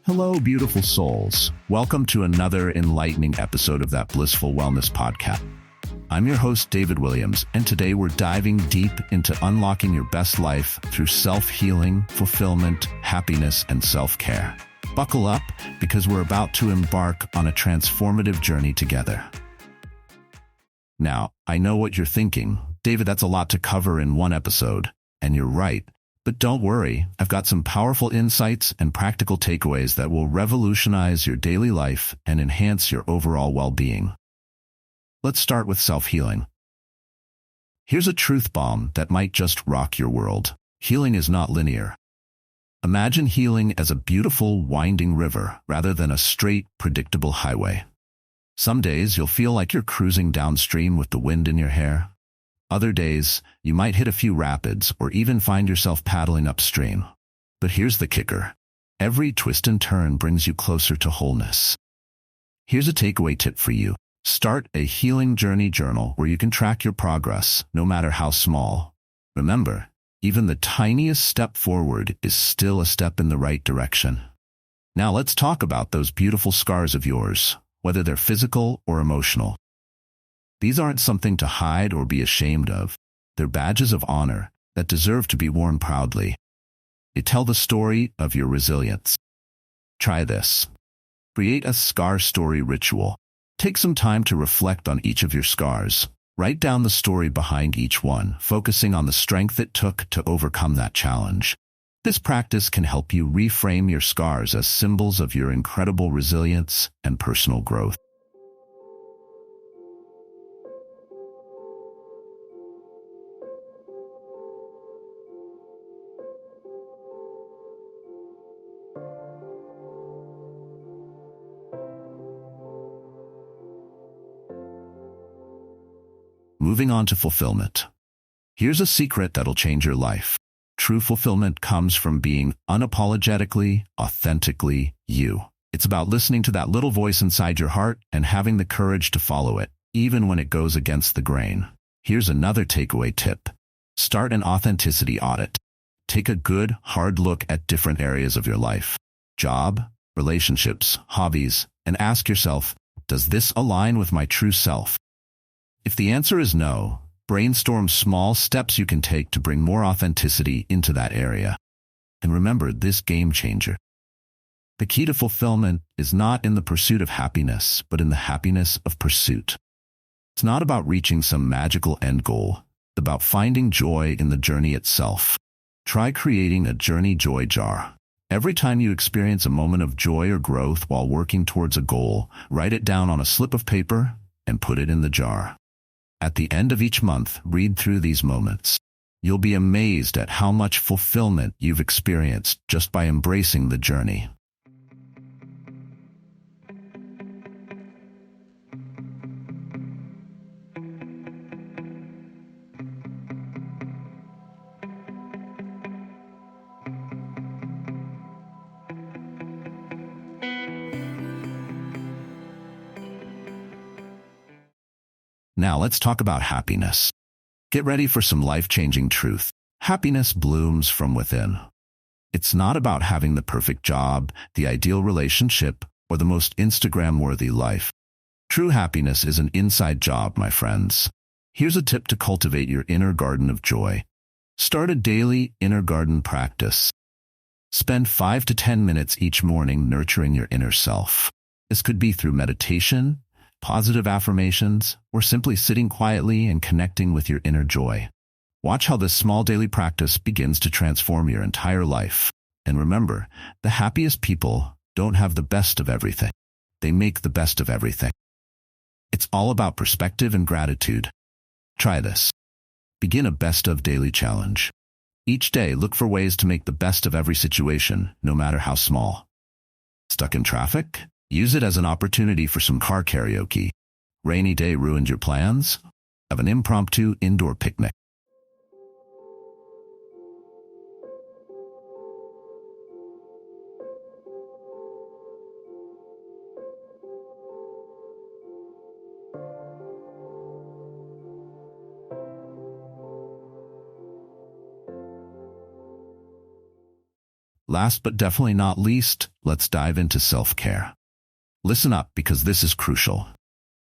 Hello, beautiful souls. Welcome to another enlightening episode of That Blissful Wellness Podcast. I'm your host, David Williams, and today we're diving deep into unlocking your best life through self-healing, fulfillment, happiness, and self-care. Buckle up, because we're about to embark on a transformative journey together. Now, I know what you're thinking. David, that's a lot to cover in one episode, and you're right. But don't worry, I've got some powerful insights and practical takeaways that will revolutionize your daily life and enhance your overall well-being. Let's start with self-healing. Here's a truth bomb that might just rock your world. Healing is not linear. Imagine healing as a beautiful, winding river rather than a straight, predictable highway. Some days you'll feel like you're cruising downstream with the wind in your hair. Other days, you might hit a few rapids or even find yourself paddling upstream. But here's the kicker. Every twist and turn brings you closer to wholeness. Here's a takeaway tip for you. Start a healing journey journal where you can track your progress, no matter how small. Remember, even the tiniest step forward is still a step in the right direction. Now let's talk about those beautiful scars of yours, whether they're physical or emotional. These aren't something to hide or be ashamed of. They're badges of honor that deserve to be worn proudly. They tell the story of your resilience. Try this. Create a scar story ritual. Take some time to reflect on each of your scars. Write down the story behind each one, focusing on the strength it took to overcome that challenge. This practice can help you reframe your scars as symbols of your incredible resilience and personal growth. Moving on to fulfillment. Here's a secret that'll change your life. True fulfillment comes from being unapologetically, authentically you. It's about listening to that little voice inside your heart and having the courage to follow it, even when it goes against the grain. Here's another takeaway tip. Start an authenticity audit. Take a good, hard look at different areas of your life. Job, relationships, hobbies, and ask yourself, does this align with my true self? If the answer is no, brainstorm small steps you can take to bring more authenticity into that area. And remember this game changer. The key to fulfillment is not in the pursuit of happiness, but in the happiness of pursuit. It's not about reaching some magical end goal. It's about finding joy in the journey itself. Try creating a journey joy jar. Every time you experience a moment of joy or growth while working towards a goal, write it down on a slip of paper and put it in the jar. At the end of each month, read through these moments. You'll be amazed at how much fulfillment you've experienced just by embracing the journey. Now let's talk about happiness. Get ready for some life-changing truth. Happiness blooms from within. It's not about having the perfect job, the ideal relationship, or the most Instagram-worthy life. True happiness is an inside job, my friends. Here's a tip to cultivate your inner garden of joy. Start a daily inner garden practice. Spend 5 to 10 minutes each morning nurturing your inner self. This could be through meditation, positive affirmations, or simply sitting quietly and connecting with your inner joy. Watch how this small daily practice begins to transform your entire life. And remember, the happiest people don't have the best of everything. They make the best of everything. It's all about perspective and gratitude. Try this. Begin a best of daily challenge. Each day, look for ways to make the best of every situation, no matter how small. Stuck in traffic? Use it as an opportunity for some car karaoke. Rainy day ruined your plans? Have an impromptu indoor picnic. Last but definitely not least, let's dive into self-care. Listen up because this is crucial.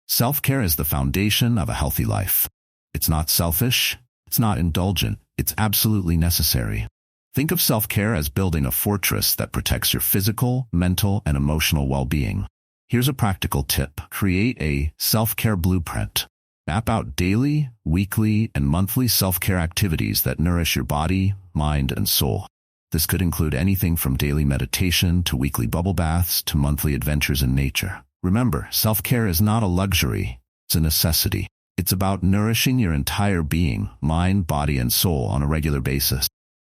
Self-care is the foundation of a healthy life. It's not selfish, it's not indulgent, it's absolutely necessary. Think of self-care as building a fortress that protects your physical, mental, and emotional well-being. Here's a practical tip. Create a self-care blueprint. Map out daily, weekly, and monthly self-care activities that nourish your body, mind, and soul. This could include anything from daily meditation to weekly bubble baths to monthly adventures in nature. Remember, self-care is not a luxury, it's a necessity. It's about nourishing your entire being, mind, body, and soul on a regular basis.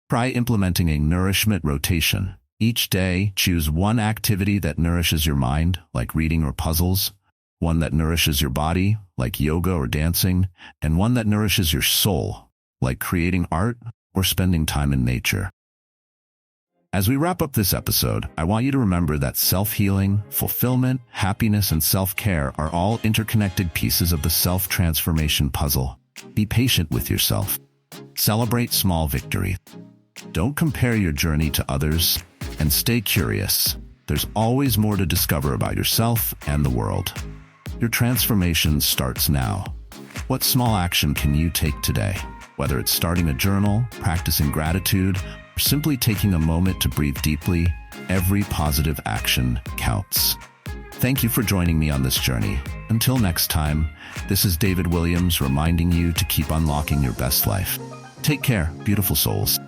Try implementing a nourishment rotation. Each day, choose one activity that nourishes your mind, like reading or puzzles, one that nourishes your body, like yoga or dancing, and one that nourishes your soul, like creating art or spending time in nature. As we wrap up this episode, I want you to remember that self-healing, fulfillment, happiness, and self-care are all interconnected pieces of the self-transformation puzzle. Be patient with yourself. Celebrate small victories. Don't compare your journey to others, and stay curious. There's always more to discover about yourself and the world. Your transformation starts now. What small action can you take today? Whether it's starting a journal, practicing gratitude, or simply taking a moment to breathe deeply, every positive action counts. Thank you for joining me on this journey. Until next time, this is David Williams reminding you to keep unlocking your best life. Take care, beautiful souls.